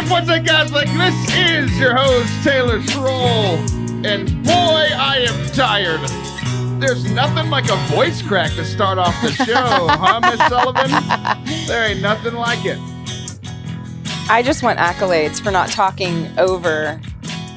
Forte Catholic. This is your host, Taylor Schroll. And boy, I am tired. There's nothing like a voice crack to start off the show, huh, Miss Sullivan? There ain't nothing like it. I just want accolades for not talking over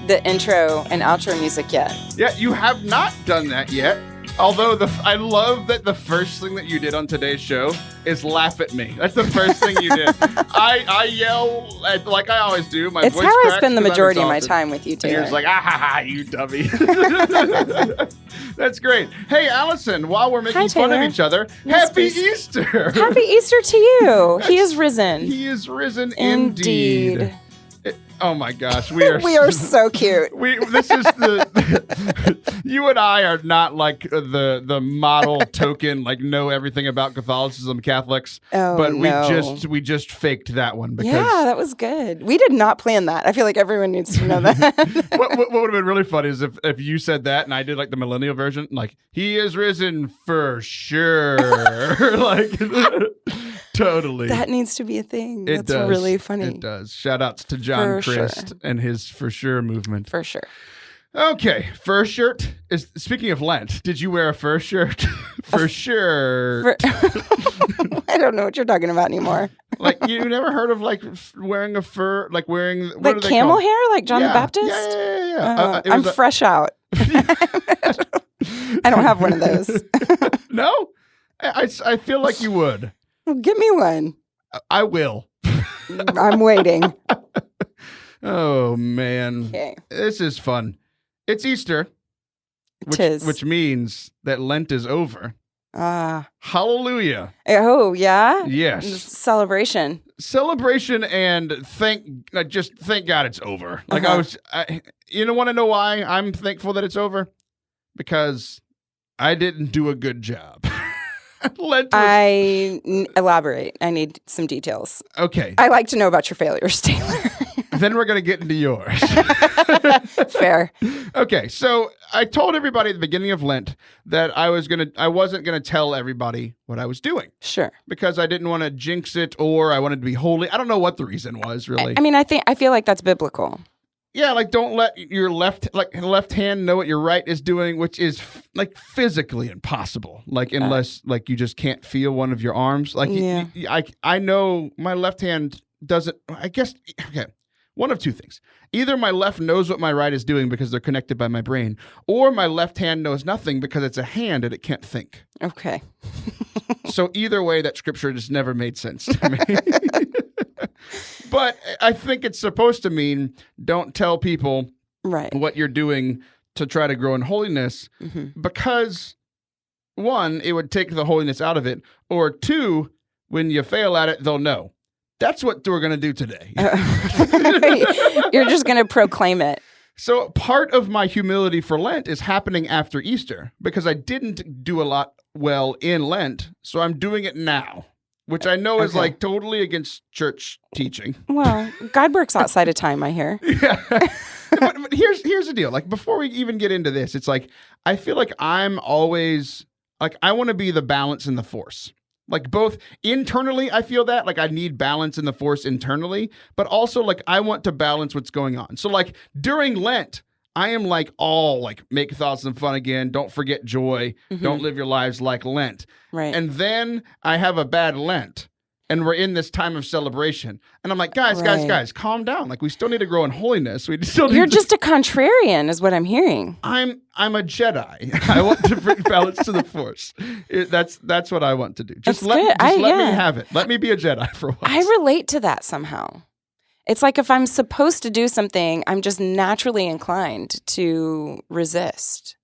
the intro and outro music yet. Yeah, you have not done that yet. Although I love that the first thing that you did on today's show is laugh at me. That's the first thing you did. I yell like I always do. My it's voice how I cracks spend the 'cause I'm majority of my exhausted. time with you, Taylor. And you're just like, ah, ha, ha, you dummy. That's great. Hey, Allison, while we're making fun of each other, Yes, Happy please. Easter. Happy Easter to you. He is risen. He is risen indeed. Oh my gosh, we are we are so cute. This is you and I are not like the model token, like know everything about Catholicism Catholics. Oh, but no. we just faked that one because Yeah, that was good. We did not plan that. I feel like everyone needs to know that. what would have been really funny is if you said that and I did like the millennial version, like he is risen for sure. Like totally. That needs to be a thing. It That's does. really funny. It does. Shout outs to John For Christ sure. and his for sure movement. For sure. Okay, fur shirt is. Speaking of Lent, did you wear a fur shirt? For sure. I don't know what you're talking about anymore. Like you never heard of like wearing a fur, like wearing what Like are they camel called? hair, like John the Yeah, Baptist? Yeah. I'm fresh out. I don't have one of those. No, I feel like you would. Well, give me one. I will. I'm waiting. Oh man, Okay. this is fun. It's Easter, Tis. which means that Lent is over. Ah. Hallelujah. Oh, yeah? Yes. Celebration. Celebration and thank God it's over. Like Uh-huh. you want to know why I'm thankful that it's over? Because I didn't do a good job. Lent was, Elaborate. I need some details. okay. I like to know about your failures, Taylor. Then we're going to get into yours. Fair. Okay, so I told everybody at the beginning of Lent that I wasn't going to tell everybody what I was doing Sure. because I didn't want to jinx it or I wanted to be holy. I don't know what the reason was really. I mean, I feel like that's biblical. Yeah, like don't let your left hand know what your right is doing, which is like physically impossible. Like unless like you just can't feel one of your arms. Like Yeah. I know my left hand doesn't. I guess okay. One of two things. Either my left knows what my right is doing because they're connected by my brain, or my left hand knows nothing because it's a hand and it can't think. Okay. So either way, that scripture just never made sense to me. But I think it's supposed to mean don't tell people Right. what you're doing to try to grow in holiness because, one, it would take the holiness out of it, or two, when you fail at it, they'll know. That's what we're going to do today. You're just going to proclaim it. So part of my humility for Lent is happening after Easter because I didn't do a lot well in Lent, so I'm doing it now, which I know is Okay. like totally against church teaching. Well, God works outside of time, I hear. Yeah. but here's the deal. Like before we even get into this, it's like I feel like I'm always like I want to be the balance in the force. Like both internally, I feel that like I need balance in the force internally, but also like I want to balance what's going on. So like during Lent, I am like all like make thoughts and fun again. Don't forget joy. Don't live your lives like Lent. Right. And then I have a bad Lent. And we're in this time of celebration. And I'm like, guys, calm down. Like, we still need to grow in holiness. We still need You're just a contrarian, is what I'm hearing. I'm a Jedi. I want to bring balance to the Force. That's what I want to do. Just That's let good. me have it. Let me be a Jedi for once. I relate to that somehow. It's like if I'm supposed to do something, I'm just naturally inclined to resist.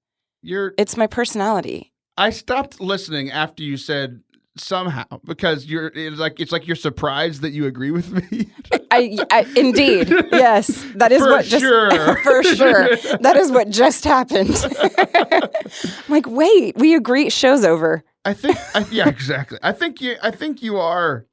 It's my personality. I stopped listening after you said somehow because it's like you're surprised that you agree with me. I indeed, yes, that is for sure. For sure, that is what just happened. I'm like, wait, we agree. Show's over. Yeah, exactly. I think you are.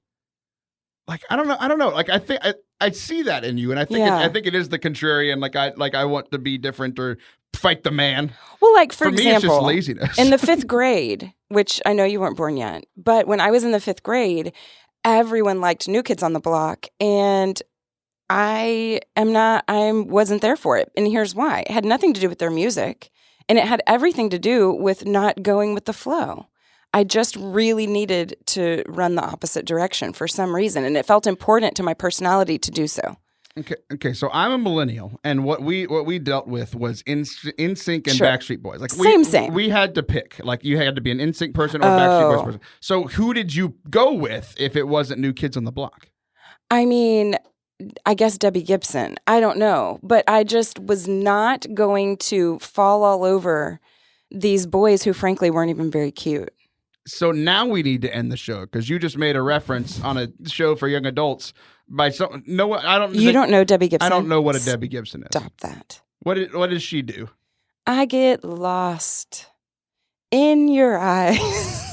Like I don't know. Like I see that in you, and I think it is the contrarian. Like I want to be different or fight the man. Well, like for me, example, it's just laziness. In the 5th grade, which I know you weren't born yet, but when I was in the 5th grade, everyone liked New Kids on the Block, and I wasn't there for it. And here's why. It had nothing to do with their music, and it had everything to do with not going with the flow. I just really needed to run the opposite direction for some reason, and it felt important to my personality to do so. Okay. So I'm a millennial, and what we dealt with was NSYNC and Sure. Backstreet Boys. Like Same. We had to pick. Like you had to be an NSYNC person or a Backstreet Boys person. So who did you go with if it wasn't New Kids on the Block? I mean, I guess Debbie Gibson. I don't know, but I just was not going to fall all over these boys who, frankly, weren't even very cute. So now we need to end the show because you just made a reference on a show for young adults by some. No, I don't. You don't know Debbie Gibson? I don't know what a Debbie Gibson is. Stop that. What does she do? I get lost in your eyes.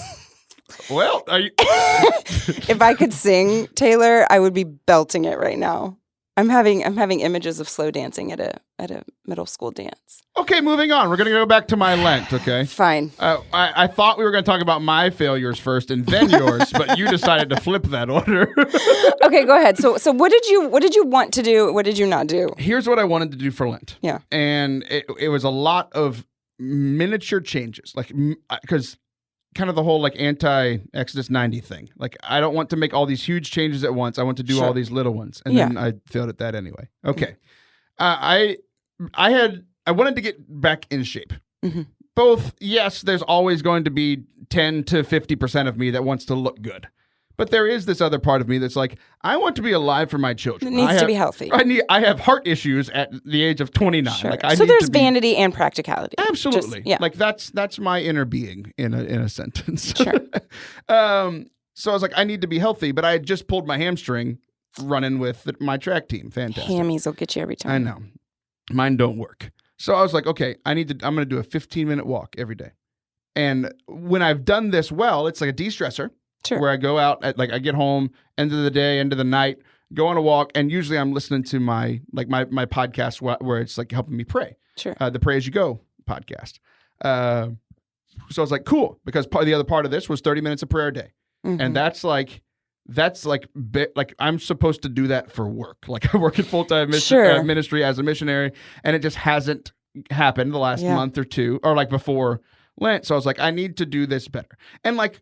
Well, are you? If I could sing, Taylor, I would be belting it right now. I'm having images of slow dancing at a middle school dance. Okay, moving on. We're gonna go back to my Lent. Okay, fine. I thought we were gonna talk about my failures first and then yours, but you decided to flip that order. Okay, go ahead. So what did you want to do? What did you not do? Here's what I wanted to do for Lent. Yeah, and it was a lot of miniature changes, like because. Kind of the whole like anti-Exodus 90 thing. Like I don't want to make all these huge changes at once. I want to do all these little ones, and then I failed at that anyway. Okay, I wanted to get back in shape. Mm-hmm. Both, yes, there's always going to be 10 to 50% of me that wants to look good, but there is this other part of me that's like I want to be alive for my children. It needs to be healthy. I have heart issues at the age of 29. Sure. Like so there's vanity and practicality. Absolutely. Like that's my inner being in a sentence. Sure. So I was like, I need to be healthy, but I had just pulled my hamstring running with my track team. Fantastic. Hammies will get you every time. I know. Mine don't work. So I was like, okay, I'm going to do a 15-minute walk every day. And when I've done this well, it's like a de-stressor. Sure. Where I go out at I get home, end of the day, end of the night, go on a walk, and usually I'm listening to my podcast where it's like helping me pray. Sure. The Pray As You Go podcast. So I was like, cool, because the other part of this was 30 minutes of prayer a day. Mm-hmm. And that's like I'm supposed to do that for work. Like I work in full-time ministry as a missionary, and it just hasn't happened the last month or two, or like before Lent. So I was like, I need to do this better. And like,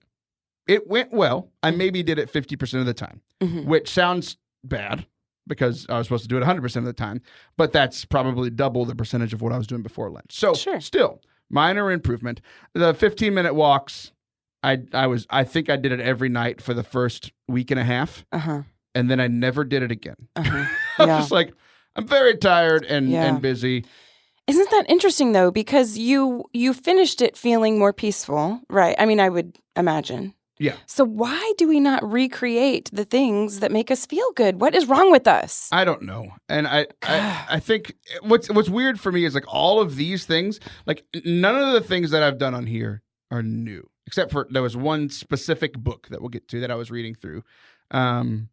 it went well. I maybe did it 50% of the time, which sounds bad because I was supposed to do it 100% of the time, but that's probably double the percentage of what I was doing before Lent. So still, minor improvement. The 15-minute walks, I think I did it every night for the first week and a half, and then I never did it again. I was just like, I'm very tired and busy. Isn't that interesting, though? Because you finished it feeling more peaceful, right? I mean, I would imagine. Yeah. So why do we not recreate the things that make us feel good? What is wrong with us? I don't know. And I think what's weird for me is like all of these things, like none of the things that I've done on here are new, except for there was one specific book that we'll get to that I was reading through. That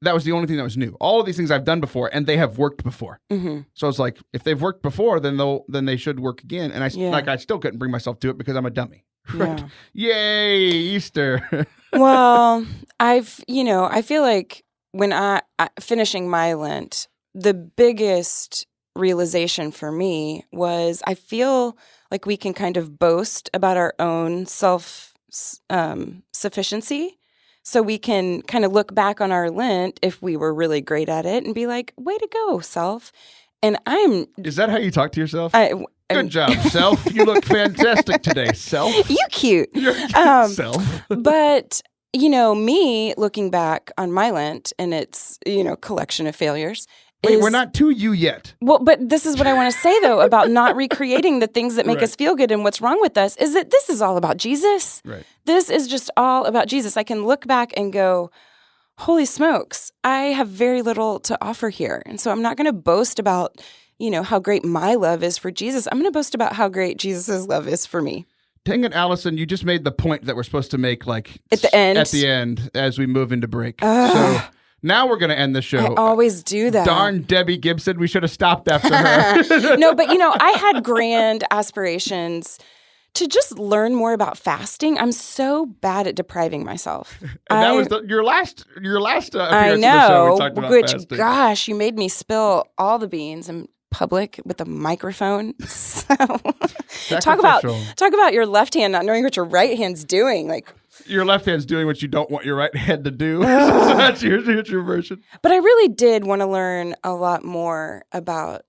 was the only thing that was new. All of these things I've done before, and they have worked before. Mm-hmm. So I was like, if they've worked before, then they should work again. And I still couldn't bring myself to it because I'm a dummy. Right. Yeah. Yay, Easter. Well, I feel like when I finishing my Lent, the biggest realization for me was I feel like we can kind of boast about our own sufficiency. So we can kind of look back on our Lent if we were really great at it and be like, way to go, self. And Is that how you talk to yourself? Good job, self. You look fantastic today, self. You cute. You're cute, self. But, me looking back on my Lent and its, collection of failures. Wait, we're not to you yet. Well, but this is what I want to say, though, about not recreating the things that make us feel good and what's wrong with us, is that this is all about Jesus. Right. This is just all about Jesus. I can look back and go, holy smokes, I have very little to offer here. And so I'm not going to boast about, how great my love is for Jesus. I'm going to boast about how great Jesus' love is for me. Dang it, Allison, you just made the point that we're supposed to make, like, at the end as we move into break. So now we're going to end the show. I always do that. Darn Debbie Gibson, we should have stopped after her. No, but, I had grand aspirations to just learn more about fasting. I'm so bad at depriving myself. And that was your last appearance I on the show. We know, talked about which, fasting. gosh, you made me spill all the beans in public with a microphone. So talk about your left hand not knowing what your right hand's doing. Like, your left hand's doing what you don't want your right hand to do. So that's your version. But I really did want to learn a lot more about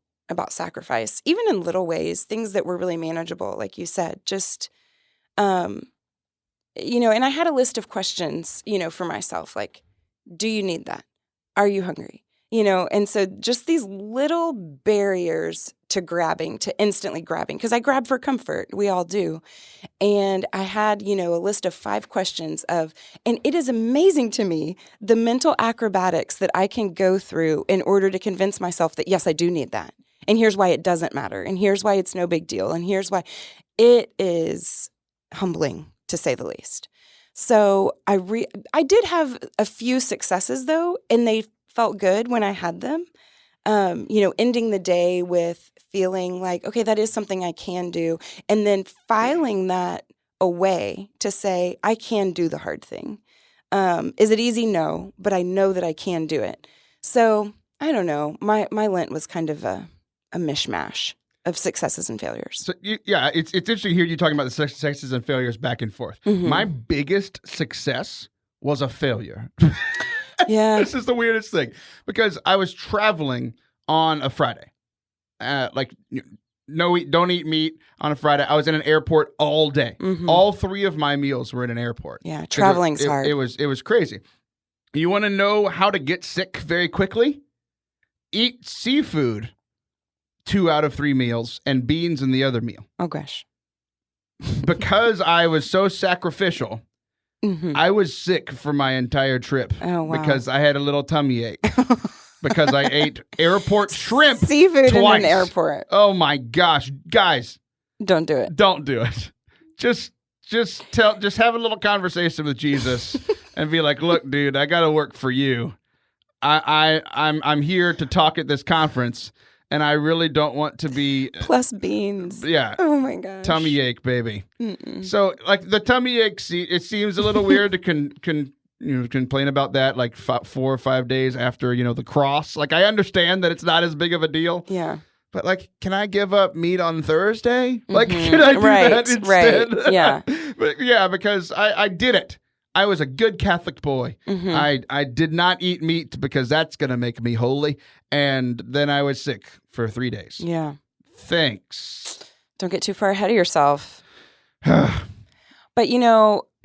sacrifice, even in little ways, things that were really manageable, like you said. Just, and I had a list of questions, for myself, like, do you need that? Are you hungry? And so just these little barriers to instantly grabbing, because I grab for comfort. We all do. And I had, a list of 5 questions and it is amazing to me, the mental acrobatics that I can go through in order to convince myself that, yes, I do need that. And here's why it doesn't matter. And here's why it's no big deal. And here's why it is humbling, to say the least. So I did have a few successes, though, and they felt good when I had them. Ending the day with feeling like, okay, that is something I can do. And then filing that away to say, I can do the hard thing. Is it easy? No, but I know that I can do it. So I don't know. My Lent was kind of a mishmash of successes and failures. So it's interesting to hear you talking about the successes and failures back and forth. Mm-hmm. My biggest success was a failure. Yeah. This is the weirdest thing because I was traveling on a Friday. Don't eat meat on a Friday. I was in an airport all day. Mm-hmm. All 3 of my meals were in an airport. Yeah, traveling's hard. It was crazy. You want to know how to get sick very quickly? Eat seafood 2 out of 3 meals and beans in the other meal. Oh, gosh. Because I was so sacrificial, mm-hmm. I was sick for my entire trip. Oh, wow. Because I had a little tummy ache. Because I ate airport shrimp seafood twice. In an airport. Oh my gosh, guys! Don't do it. Don't do it. Just have a little conversation with Jesus and be like, "Look, dude, I got to work for you. I'm here to talk at this conference, and I really don't want to be plus beans. Yeah. Oh my gosh. Tummy ache, baby. Mm-mm. So like the tummy ache, it seems a little weird to complain about that like 4 or 5 days after, the cross. Like I understand that it's not as big of a deal. Yeah. But like, can I give up meat on Thursday? Like, can I do that instead? Right. Yeah. But yeah, because I did it. I was a good Catholic boy. Mm-hmm. I did not eat meat because that's going to make me holy. And then I was sick for 3 days. Yeah. Thanks. Don't get too far ahead of yourself. But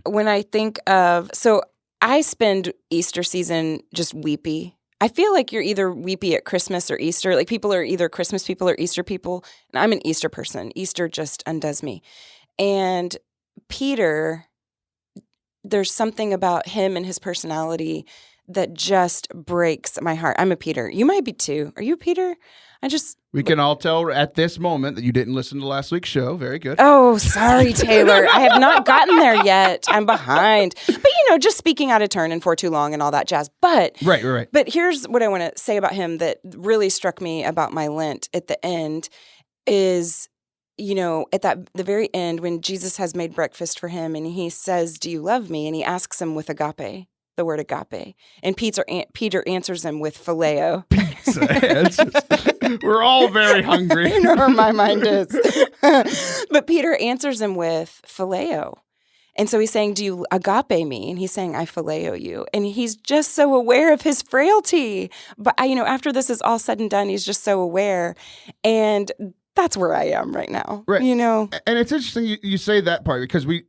when I think of, so I spend Easter season just weepy. I feel like you're either weepy at Christmas or Easter. Like people are either Christmas people or Easter people. And I'm an Easter person. Easter just undoes me. And Peter, there's something about him and his personality that just breaks my heart. I'm a Peter. You might be too. Are you a Peter? We can all tell at this moment that you didn't listen to last week's show. Very good. Oh, sorry, Taylor. I have not gotten there yet. I'm behind. But, just speaking out of turn and for too long and all that jazz. But Right. But here's what I want to say about him that really struck me about my Lent at the end is, at the very end when Jesus has made breakfast for him and he says, "Do you love me?" And he asks him with agape. The word agape. And Peter answers him with phileo. We're all very hungry. You know where my mind is. But Peter answers him with phileo. And so he's saying, "Do you agape me?" And he's saying, "I phileo you." And he's just so aware of his frailty. But, after this is all said and done, he's just so aware. And that's where I am right now. Right. And it's interesting you say that part because we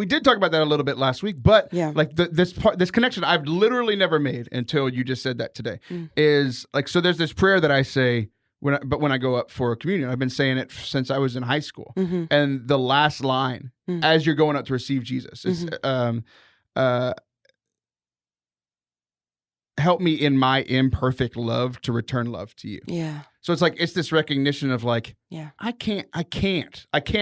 did talk about that a little bit last week, but like this connection I've literally never made until you just said that today is like, so there's this prayer that I say when I go up for communion. I've been saying it since I was in high school. Mm-hmm. And the last line as you're going up to receive Jesus is, help me in my imperfect love to return love to you. Yeah. So it's like, it's this recognition of like, yeah, I can't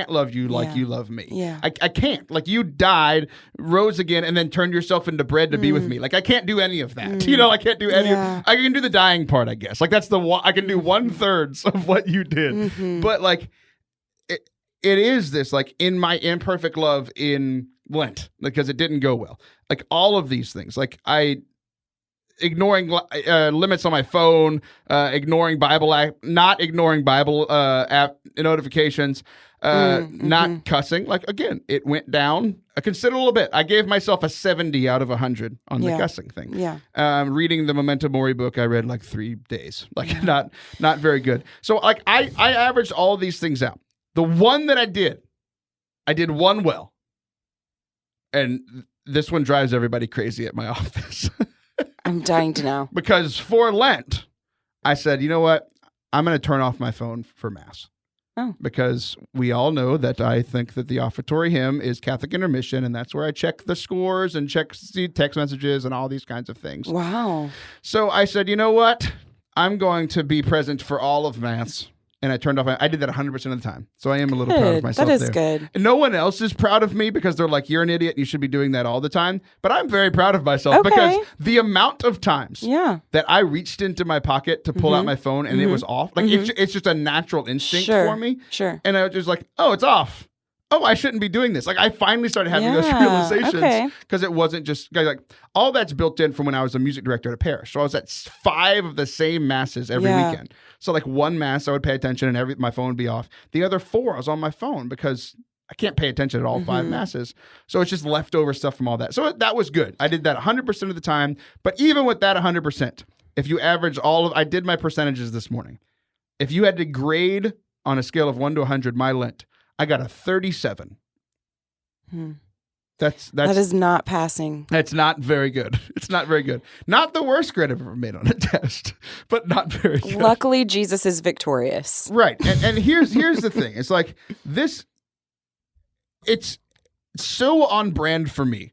love you like you love me. Yeah. I can't. Like you died, rose again, and then turned yourself into bread to be with me. Like I can't do any of that. I can't do any I can do the dying part, I guess. Like that's I can do 1/3 of what you did. Mm-hmm. But like, it is this, like, in my imperfect love in Lent, because it didn't go well. Like, all of these things, like, ignoring limits on my phone, ignoring not ignoring Bible app notifications, not cussing. Like, again, it went down a considerable bit. I gave myself a 70 out of 100 on the cussing thing. Yeah. Reading the Memento Mori book, I read like 3 days. Like, not very good. So, like, I averaged all these things out. The one that I did one well. And this one drives everybody crazy at my office. I'm dying to know. Because for Lent, I said, you know what? I'm going to turn off my phone for Mass. Oh. Because we all know that I think that the offertory hymn is Catholic intermission, and that's where I check the scores and check text messages and all these kinds of things. Wow. So I said, you know what? I'm going to be present for all of Mass. And I turned off. I did that 100% of the time. So I am a little proud of myself. That is there. good. And no one else is proud of me because they're like, you're an idiot. You should be doing that all the time. But I'm very proud of myself because the amount of times that I reached into my pocket to pull out my phone and it was off. Like, it's just a natural instinct for me. Sure. And I was just like, oh, it's off. Oh, I shouldn't be doing this. Like, I finally started having those realizations because it wasn't just like all that's built in from when I was a music director at a parish. So I was at 5 of the same masses every weekend. So like one mass, I would pay attention and my phone would be off. The other 4, I was on my phone because I can't pay attention at all 5 masses. So it's just leftover stuff from all that. So that was good. I did that 100% of the time. But even with that 100%, if you average I did my percentages this morning. If you had to grade on a scale of 1 to 100 my Lent, I got a 37. That is not passing. That's not very good. It's not very good. Not the worst grade I've ever made on a test, but not very good. Luckily, Jesus is victorious. Right. And here's the thing. It's like this. It's so on brand for me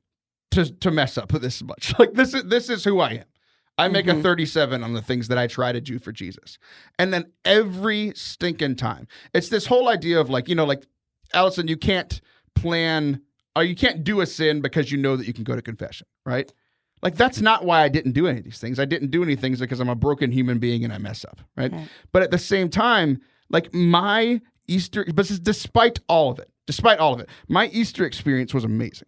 to mess up this much. Like, this is who I am. I make a 37 on the things that I try to do for Jesus. And then every stinking time, it's this whole idea of like, like, Allison, you can't plan, or you can't do a sin because you know that you can go to confession, right? Like, that's not why I didn't do any of these things. I didn't do any things because I'm a broken human being and I mess up, right? But at the same time, like, my Easter, but despite all of it, my Easter experience was amazing.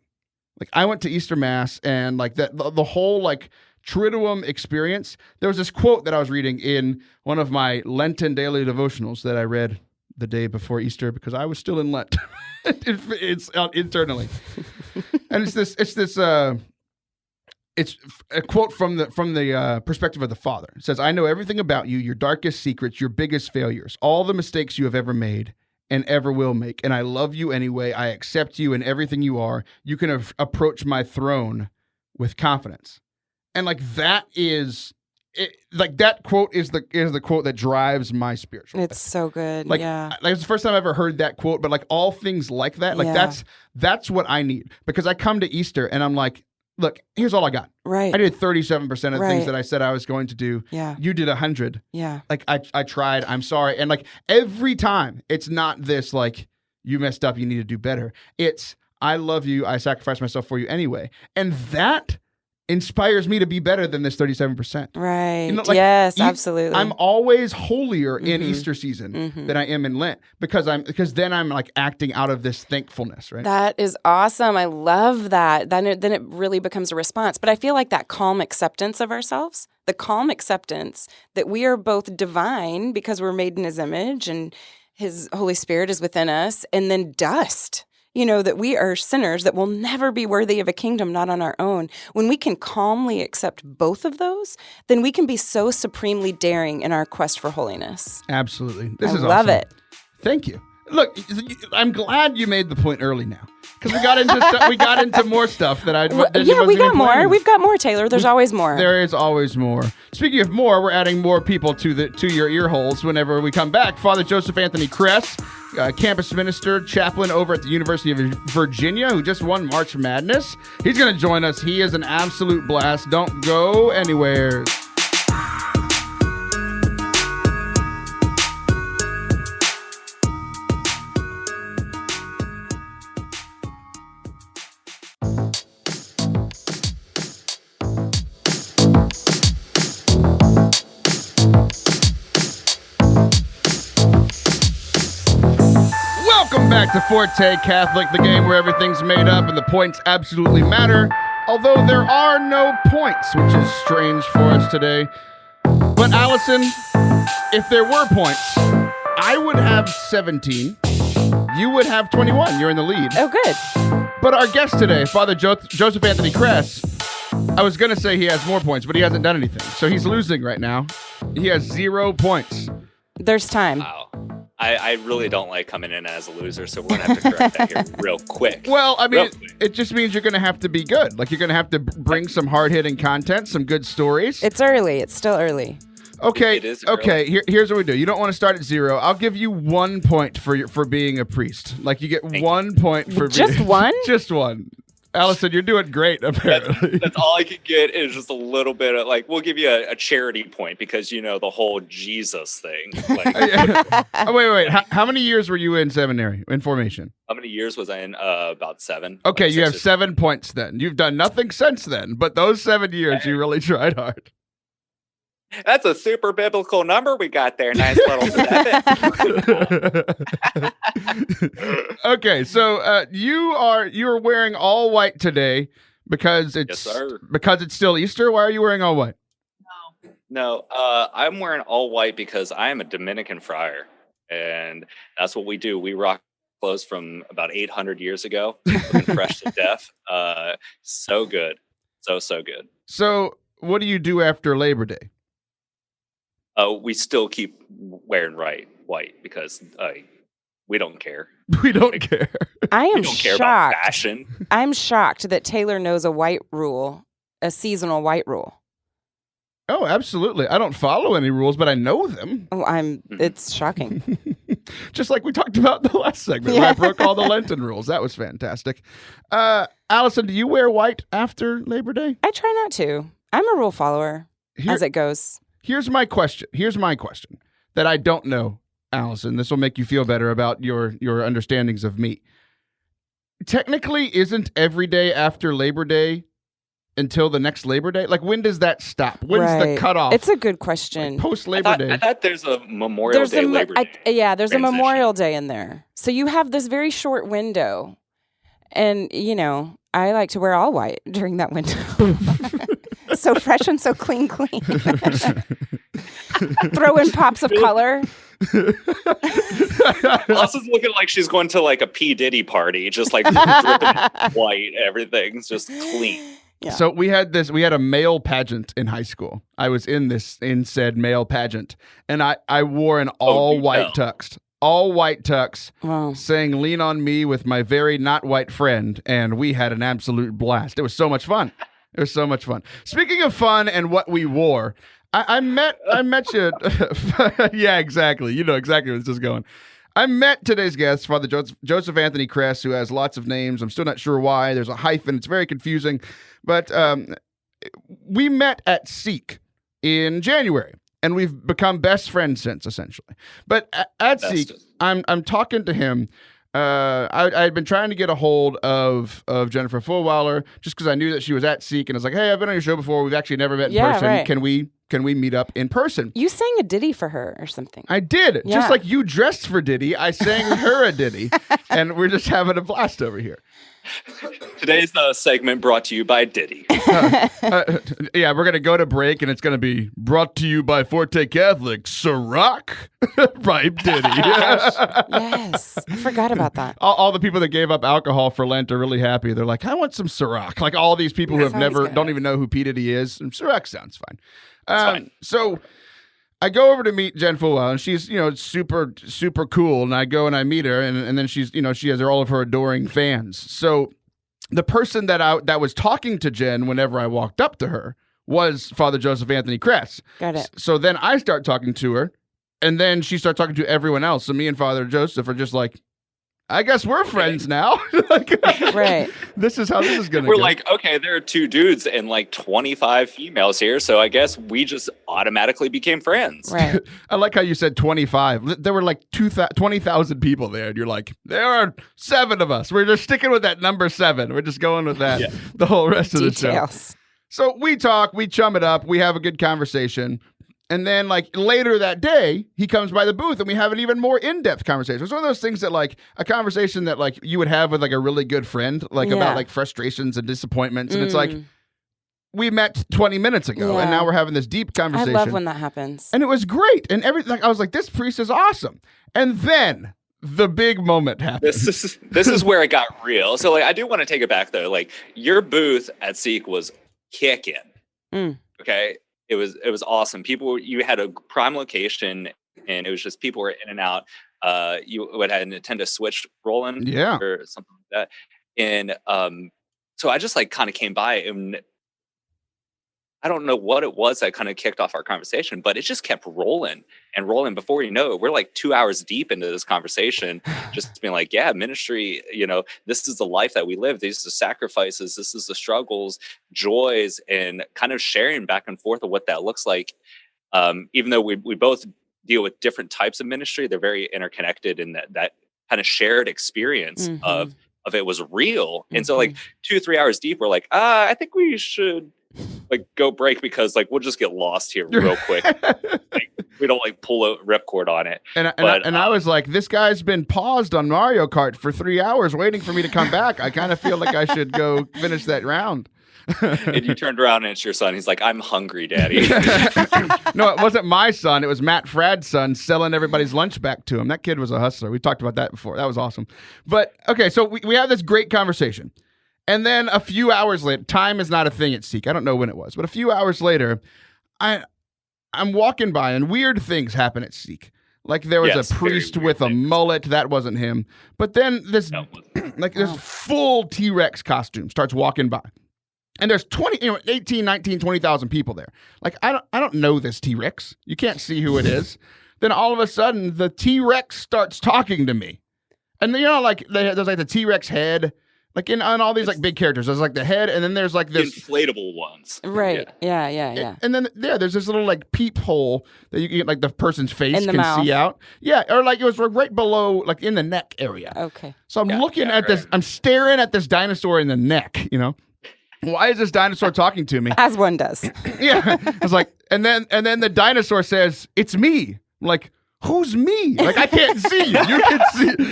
Like, I went to Easter Mass and like that, the whole like Triduum experience. There was this quote that I was reading in one of my Lenten daily devotionals that I read the day before Easter because I was still in Lent. It's internally, and it's a quote from the perspective of the Father. It says, "I know everything about you, your darkest secrets, your biggest failures, all the mistakes you have ever made and ever will make, and I love you anyway. I accept you and everything you are. You can approach my throne with confidence." And like that is. That quote is the quote that drives my spiritual life. It's so good. Like, it's the first time I've ever heard that quote, but like all things like that, like that's what I need, because I come to Easter and I'm like, look, here's all I got. Right. I did 37% of the things that I said I was going to do. Yeah. You did 100. Yeah. Like I tried. I'm sorry. And like every time, it's not this like you messed up, you need to do better. It's I love you. I sacrifice myself for you anyway. And that inspires me to be better than this 37%. Right. Yes, absolutely. I'm always holier in Easter season than I am in Lent because then I'm like acting out of this thankfulness, right? That is awesome. I love that. Then it really becomes a response. But I feel like that calm acceptance of ourselves, the calm acceptance that we are both divine because we're made in his image and his Holy Spirit is within us, and then dust. That we are sinners that will never be worthy of a kingdom not on our own. When we can calmly accept both of those, then we can be so supremely daring in our quest for holiness. Absolutely. This is love awesome. it. Thank you. Look, I'm glad you made the point early now, because we got into more stuff that I didn't. Yeah, we got more. We've got more, Taylor. There's always more. There is always more. Speaking of more, we're adding more people to your ear holes whenever we come back. Father Joseph Anthony Kress, campus minister, chaplain over at the University of Virginia, who just won March Madness. He's going to join us. He is an absolute blast. Don't go anywhere. to Forte Catholic, the game where everything's made up and the points absolutely matter. Although there are no points, which is strange for us today. But Allison, if there were points, I would have 17. You would have 21. You're in the lead. Oh, good. But our guest today, Father Joseph Anthony Kress, I was going to say he has more points, but he hasn't done anything. So he's losing right now. He has 0 points. There's time. Wow. I really don't like coming in as a loser, so we're going to have to correct that here real quick. Well, I mean, it just means you're going to have to be good. Like, you're going to have to bring some hard-hitting content, some good stories. It's early. It's still early. Okay, It is early. okay. Here's what we do. You don't want to start at 0. I'll give you 1 point for being a priest. Like, you get 1 point for Just being... one? Just one. Allison, you're doing great, apparently. That's all I can get is just a little bit of, like, we'll give you a charity point because, you know, the whole Jesus thing. Like, Oh, wait. How many years were you in seminary, in formation? how many years was I in? About 7. Okay, Like you have 6 or 7 points then. You've done nothing since then, but those 7 years, you really tried hard. That's a super biblical number we got there. Nice little 7. Okay, so you're wearing all white today because Yes, it's sir. still Easter. Why are you wearing all white? No, I'm wearing all white because I am a Dominican friar, and that's what we do. We rock clothes from about 800 years ago, looking fresh to death. So good, so good. So what do you do after Labor Day? We still keep wearing white because we don't care. We don't care. I We am don't care about shocked. fashion. I'm shocked that Taylor knows a white rule, a seasonal white rule. Oh, absolutely. I don't follow any rules, but I know them. Oh, it's shocking. Just like we talked about in the last segment, where I broke all the Lenten rules. That was fantastic. Allison, do you wear white after Labor Day? I try not to. I'm a rule follower as it goes. Here's my question that I don't know, Allison. This will make you feel better about your understandings of me. Technically, isn't every day after Labor Day until the next Labor Day? Like, when does that stop? When's the cutoff? It's a good question. Post Labor Day. I thought there's a Memorial Day, Labor Day. There's transition. a Memorial Day in there. So you have this very short window. And, you know, I like to wear all white during that window. So fresh and so clean. Throw in pops of color. Allison's looking like she's going to like a P. Diddy party, just like dripping white. Everything's just clean. Yeah. So we had a male pageant in high school. I was in said male pageant, and I wore an all white tux. All white tux, Wow. saying "Lean on Me" with my very not white friend, and we had an absolute blast. It was so much fun. Speaking of fun and what we wore, I met you. Yeah, exactly. You know exactly where this is going. I met today's guest, Father Joseph Anthony Kress, who has lots of names. I'm still not sure why. There's a hyphen. It's very confusing. But we met at Seek in January, and we've become best friends since, essentially. But at Seek, I'm talking to him. I had been trying to get a hold of Jennifer Fulwiler just because I knew that she was at Seek, and I was like, "Hey, I've been on your show before. We've actually never met in person. Right. Can we meet up in person?" You sang a ditty for her or something. I did. Yeah. Just like you dressed for Diddy, I sang her a ditty, and we're just having a blast over here. Today's segment brought to you by Diddy. Yeah, we're going to go to break, and it's going to be brought to you by Forte Catholic, Ciroc by Diddy. Yes. I forgot about that. All the people that gave up alcohol for Lent are really happy. They're like, I want some Ciroc. Like all these people who have don't even know who P. Diddy is. And Ciroc sounds fine. Fine. So I go over to meet Jen Fulwiler, and she's, super, super cool. And I go and I meet her, and then she's, she has all of her adoring fans. So the person that was talking to Jen whenever I walked up to her was Father Joseph Anthony Kress. Got it. So then I start talking to her, and then she starts talking to everyone else. So me and Father Joseph are just like, I guess we're friends now. Right. This is how this is going to We're go. like, okay, there are 2 dudes and like 25 females here, so I guess we just automatically became friends. Right. I like how you said 25. There were like 20,000 people there, and you're like, there are 7 of us. We're just sticking with that number 7. We're just going with that the whole rest of the show. Details. So we talk, we chum it up, we have a good conversation. And then like later that day, he comes by the booth and we have an even more in-depth conversation. It's one of those things that like a conversation that like you would have with like a really good friend, like about like frustrations and disappointments. And it's like, we met 20 minutes ago and now we're having this deep conversation. I love when that happens. And it was great. And everything, like, I was like, this priest is awesome. And then the big moment happened. This is where it got real. So like, I do want to take it back though. Like your booth at Seek was kicking. Okay. It was awesome. You had a prime location and it was just people were in and out. You would have a Nintendo Switch rolling or something like that. And so I just like kind of came by and I don't know what it was that kind of kicked off our conversation, but it just kept rolling and rolling. Before you know it, we're like 2 hours deep into this conversation, just being like, yeah, ministry, this is the life that we live. These are the sacrifices. This is the struggles, joys, and kind of sharing back and forth of what that looks like. Even though we both deal with different types of ministry, they're very interconnected in that kind of shared experience of it was real. And so like 2 or 3 hours deep, we're like, I think we should like go break because like we'll just get lost here real quick. Like, we don't like pull a ripcord on it. And I was like, this guy's been paused on Mario Kart for 3 hours waiting for me to come back. I kind of feel like I should go finish that round. And you turned around and it's your son. He's like, I'm hungry, Daddy. No, it wasn't my son. It was Matt Frad's son selling everybody's lunch back to him. That kid was a hustler. We talked about that before. That was awesome. But okay, so we have this great conversation. And then a few hours later, time is not a thing at Seek. I don't know when it was, but a few hours later, I'm walking by and weird things happen at Seek. Like there was a priest with a mullet. That wasn't him. But then this full T-Rex costume starts walking by. And there's 18, 19, 20,000 people there. Like I don't know this T-Rex. You can't see who it is. Then all of a sudden the T-Rex starts talking to me. And like there's like the T-Rex head. Like on all these like big characters, there's like the head, and then there's like this inflatable ones, right? Yeah. And then there's this little like peephole that you can get like the person's face in the can mouth. See out. Yeah, or like it was right below, like in the neck area. Okay. So I'm looking at this. I'm staring at this dinosaur in the neck. Why is this dinosaur talking to me? As one does. Yeah. I was like, and then the dinosaur says, "It's me." I'm like, who's me? Like I can't see you.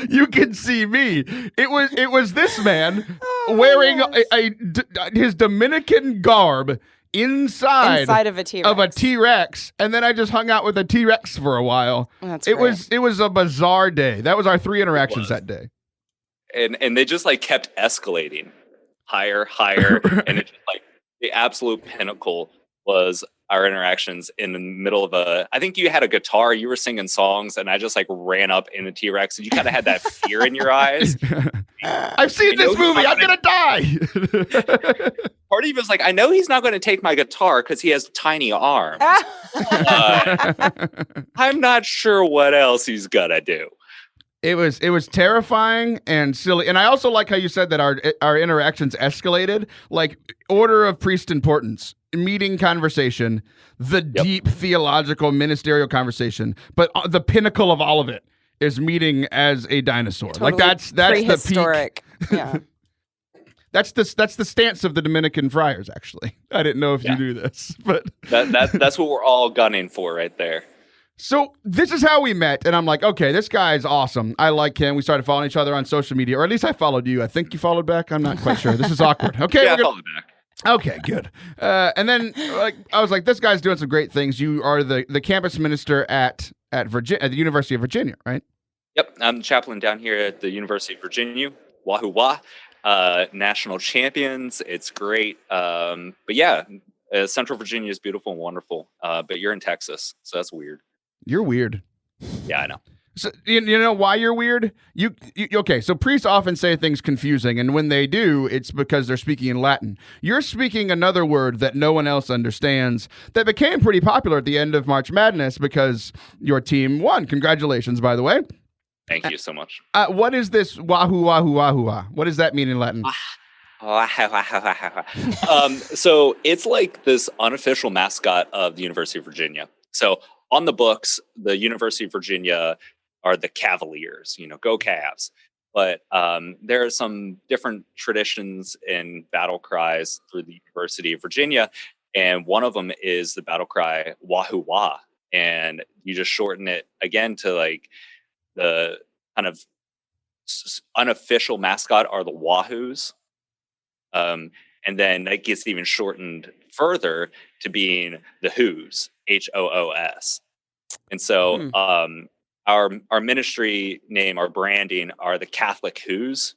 You can see me. It was this man wearing his Dominican garb inside of a T-Rex, and then I just hung out with a T-Rex for a while. It was a bizarre day. That was our 3 interactions that day. And they just like kept escalating higher, and it just like the absolute pinnacle was our interactions in the middle of I think you had a guitar, you were singing songs, and I just like ran up in a T-Rex, and you kind of had that fear in your eyes. I've seen this movie, I'm gonna die. Part of you was like, I know he's not going to take my guitar because he has tiny arms. I'm not sure what else he's gonna do. It was terrifying and silly. And I also like how you said that our interactions escalated, like order of priest importance, meeting conversation, the deep theological ministerial conversation, but the pinnacle of all of it is meeting as a dinosaur. Totally like that's the peak. Yeah. That's the stance of the Dominican friars, actually. I didn't know if you knew this, but that's what we're all gunning for right there. So this is how we met, and I'm like, okay, this guy is awesome. I like him. We started following each other on social media, or at least I followed you. I think you followed back. I'm not quite sure. This is awkward. Okay, I followed back. Okay, good. And then I was like, this guy's doing some great things. You are the campus minister at the University of Virginia, right? Yep, I'm the chaplain down here at the University of Virginia. Wahoo wah. National champions. It's great. But yeah, Central Virginia is beautiful and wonderful. But you're in Texas, so that's weird. You're weird. Yeah, I know. So, you know why you're weird? You okay, so priests often say things confusing, and when they do, it's because they're speaking in Latin. You're speaking another word that no one else understands that became pretty popular at the end of March Madness because your team won. Congratulations, by the way. Thank you so much. What is this wahoo, wahoo, wahoo, wah? What does that mean in Latin? So it's like this unofficial mascot of the University of Virginia. So on the books, the University of Virginia are the Cavaliers, go Cavs. But there are some different traditions and battle cries through the University of Virginia. And one of them is the battle cry, Wahoo Wah. And you just shorten it again to like the kind of unofficial mascot are the Wahoos. And then it gets even shortened further to being the Who's, HOOS. And so our ministry name, our branding are the Catholic Who's,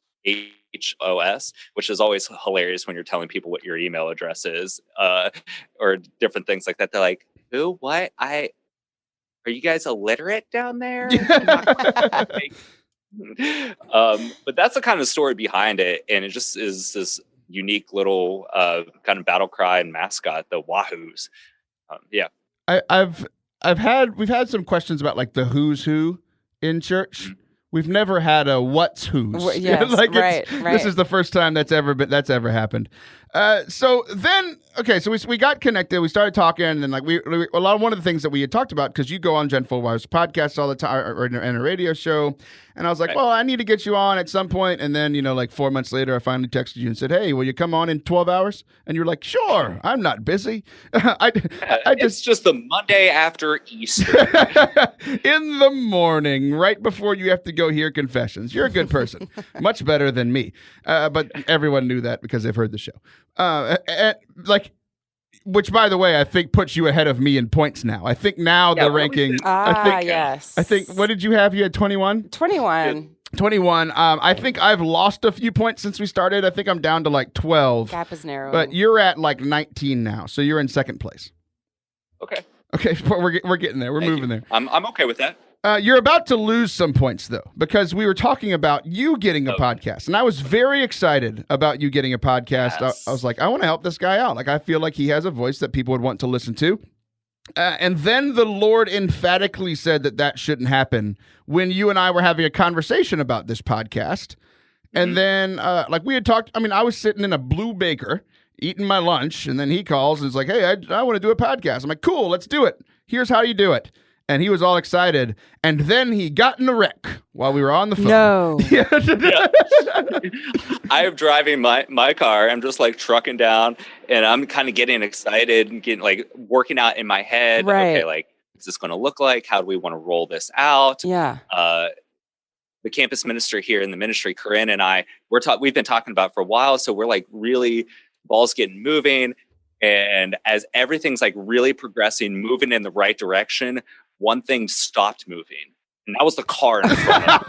HOS, which is always hilarious when you're telling people what your email address is, or different things like that. They're like, who? What? Are you guys illiterate down there? But that's the kind of story behind it. And it just is this unique little kind of battle cry and mascot, the Wahoos. Yeah. We've had some questions about like the who's who in church. We've never had a what's who's. Yes, like right. This is the first time that's ever happened. So we got connected. We started talking, and then like one of the things that we had talked about, because you go on Jen Fulwire's podcast all the time, or in a radio show, and I was like, well, I need to get you on at some point. And then like 4 months later, I finally texted you and said, hey, will you come on in 12 hours? And you're like, sure, I'm not busy. It's just the Monday after Easter. In the morning, right before you have to go hear confessions. You're a good person. Much better than me. But everyone knew that because they've heard the show. Which, by the way, I think puts you ahead of me in points now. I think now the ranking. Yes. I think, what did you have? You had 21? 21. 21. I think I've lost a few points since we started. I think I'm down to like 12. Gap is narrowing. But you're at like 19 now, so you're in second place. Okay, we're getting there. We're moving there. I'm okay with that. You're about to lose some points, though, because we were talking about you getting a podcast, and I was very excited about you getting a podcast. Yes. I was like, I want to help this guy out. Like, I feel like he has a voice that people would want to listen to. And then the Lord emphatically said that shouldn't happen when you and I were having a conversation about this podcast. And then, we had talked, I was sitting in a Blue Baker eating my lunch, and then he calls and is like, hey, I want to do a podcast. I'm like, cool, let's do it. Here's how you do it. And he was all excited. And then he got in a wreck while we were on the phone. No. Yeah. I am driving my car. I'm just like trucking down, and I'm kind of getting excited and getting like working out in my head. Right. Okay, like, what's this going to look like? How do we want to roll this out? Yeah. The campus minister here in the ministry, Corinne and I, we've been talking about for a while. So we're like really balls getting moving. And as everything's like really progressing, moving in the right direction, one thing stopped moving, and that was the car in front of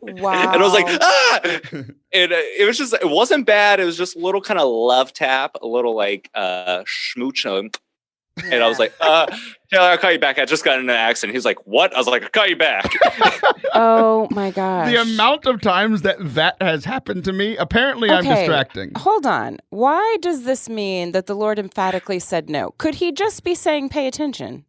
me. Wow. And I was like, ah! And it wasn't bad. It was just a little kind of love tap, a little like schmooch. And I was like, Taylor, I'll call you back. I just got in an accident. He was like, what? I was like, I'll call you back. Oh my gosh. The amount of times that has happened to me, apparently I'm distracting. Hold on. Why does this mean that the Lord emphatically said no? Could he just be saying pay attention?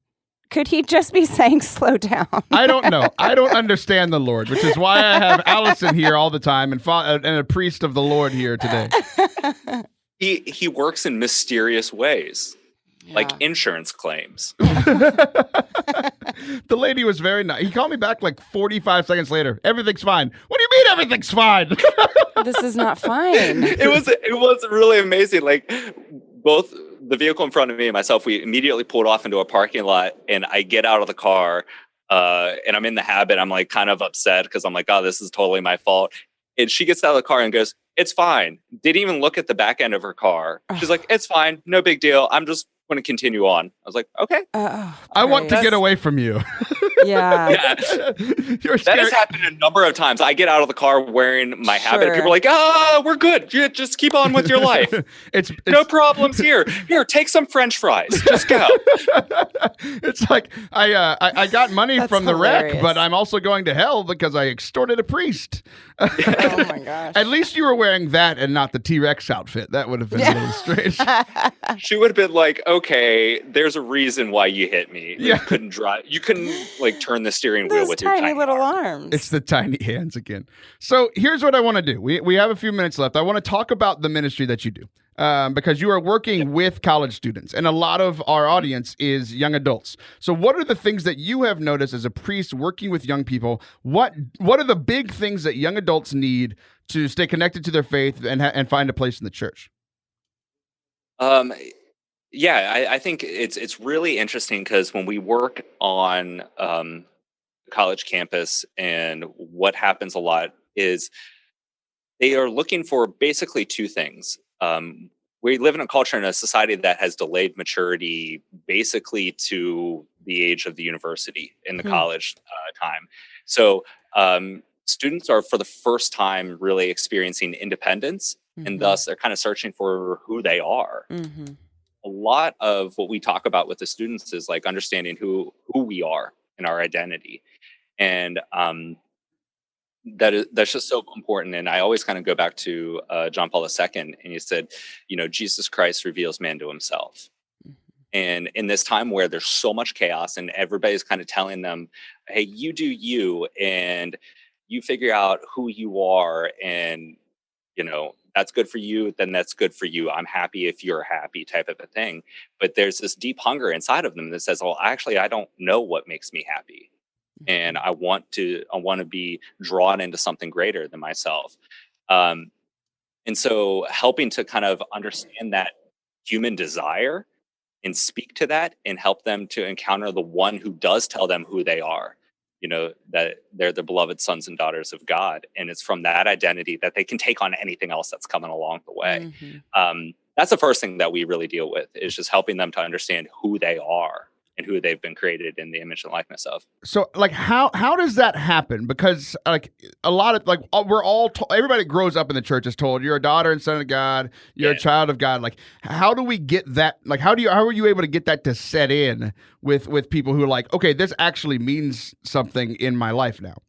Could he just be saying slow down? I don't know. I don't understand the Lord, which is why I have Allison here all the time and a priest of the Lord here today. He works in mysterious ways. Yeah. Like insurance claims. The lady was very nice. He called me back like 45 seconds later. Everything's fine. What do you mean everything's fine? This is not fine. It was really amazing. Like both the vehicle in front of me and myself, we immediately pulled off into a parking lot, and I get out of the car and I'm in the habit. I'm like kind of upset because I'm like, oh, this is totally my fault. And she gets out of the car and goes, it's fine. Didn't even look at the back end of her car. She's like, it's fine. No big deal. I'm just going to continue on. I was like, okay. I want to get away from you. Yeah. You're that has happened a number of times. I get out of the car wearing my habit. And people are like, we're good. You just keep on with your life. It's no problems here. Here, take some French fries. Just go. It's like I got money from the wreck, but I'm also going to hell because I extorted a priest. Oh my gosh. At least you were wearing that and not the T-Rex outfit. That would have been a little strange. She would have been like, okay, there's a reason why you hit me. You couldn't drive. You couldn't like turn the steering wheel with your tiny little arms. It's the tiny hands again. So here's what I want to do. We have a few minutes left. I want to talk about the ministry that you do. Because you are working with college students, and a lot of our audience is young adults. So what are the things that you have noticed as a priest working with young people? What are the big things that young adults need to stay connected to their faith and find a place in the church? Um, yeah, I think it's really interesting because when we work on college campus, and what happens a lot is they are looking for basically two things. We live in a culture and a society that has delayed maturity basically to the age of the university in the Hmm. college time. So students are for the first time really experiencing independence, and Hmm. thus they're kind of searching for who they are. Hmm. A lot of what we talk about with the students is like understanding who we are and our identity. And that's just so important. And I always kind of go back to John Paul II, and he said, Jesus Christ reveals man to himself. And in this time where there's so much chaos and everybody's kind of telling them, hey, you do you, and you figure out who you are, and that's good for you, then that's good for you. I'm happy if you're happy, type of a thing. But there's this deep hunger inside of them that says, well, actually, I don't know what makes me happy, and I want to be drawn into something greater than myself. um, and so helping to kind of understand that human desire and speak to that and help them to encounter the one who does tell them who they are, that they're the beloved sons and daughters of God, and it's from that identity that they can take on anything else that's coming along the way. Hmm. That's the first thing that we really deal with, is just helping them to understand who they are and who they've been created in the image and likeness of. So like how does that happen? Because like a lot of like we're all everybody grows up in the church is told you're a daughter and son of God, you're a Yeah. child of God. Like how do we get that? Like how are you able to get that to set in with people who are like, okay, this actually means something in my life now?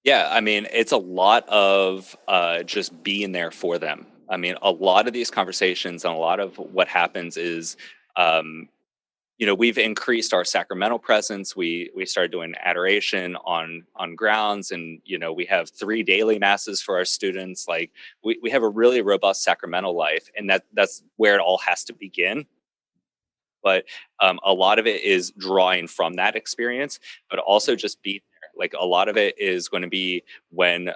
Yeah, I mean, it's a lot of just being there for them. I mean, a lot of these conversations and a lot of what happens is, um, we've increased our sacramental presence. We started doing adoration on grounds, and we have 3 daily masses for our students. Like we have a really robust sacramental life, and that's where it all has to begin. But a lot of it is drawing from that experience, but also just being there. Like a lot of it is going to be when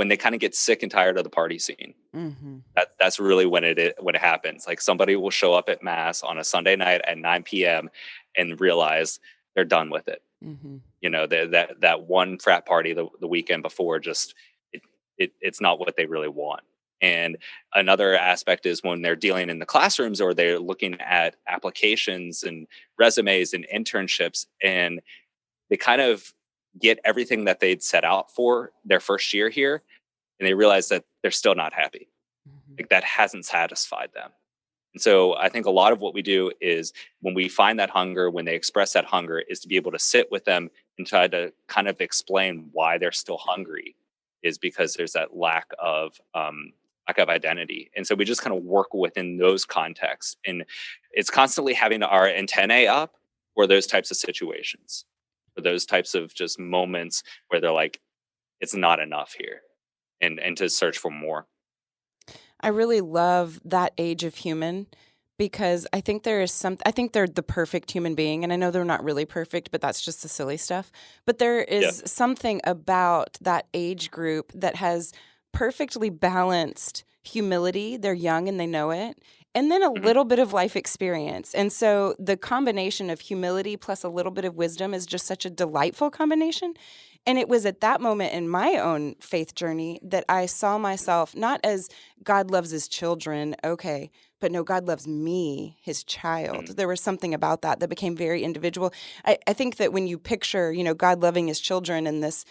they kind of get sick and tired of the party scene. Hmm. That's really when it happens. Like somebody will show up at mass on a Sunday night at 9 p.m. and realize they're done with it. Hmm. That one frat party the weekend before, just it's not what they really want. And another aspect is when they're dealing in the classrooms, or they're looking at applications and resumes and internships, and they kind of get everything that they'd set out for their first year here, and they realize that they're still not happy. Like that hasn't satisfied them. And so I think a lot of what we do is, when we find that hunger, when they express that hunger, is to be able to sit with them and try to kind of explain why they're still hungry, is because there's that lack of identity. And so we just kind of work within those contexts, and it's constantly having our antennae up for those types of situations, for those types of just moments where they're like, it's not enough here, and to search for more. I really love that age of human because I think they're the perfect human being. And I know they're not really perfect, but that's just the silly stuff. But there Yeah. is something about that age group that has perfectly balanced humility. They're young and they know it. And then a Mhm. little bit of life experience. And so the combination of humility plus a little bit of wisdom is just such a delightful combination. And it was at that moment in my own faith journey that I saw myself not as God loves his children, okay, but no, God loves me, his child. Mhm. There was something about that that became very individual. I think that when you picture, God loving his children in this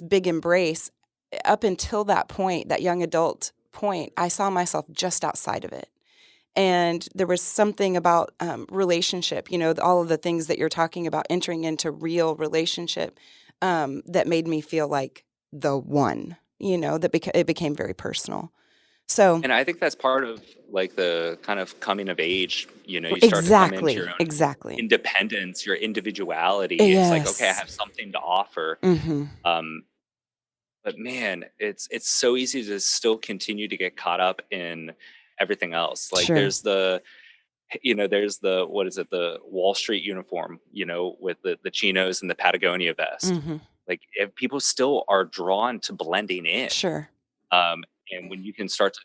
big embrace, up until that point, that young adult point, I saw myself just outside of it. And there was something about relationship, all of the things that you're talking about, entering into real relationship, that made me feel like the one, it became very personal. So And I think that's part of like the kind of coming of age. You start to come into your exactly, own exactly. independence, your individuality. It's like, okay, I Yes. have something to offer. Hmm. Um, but man, it's so easy to still continue to get caught up in everything else. Like Sure. there's the what is it, the Wall Street uniform, with the chinos and the Patagonia vest. Hmm. Like if people still are drawn to blending in. Sure. Um, and when you can start to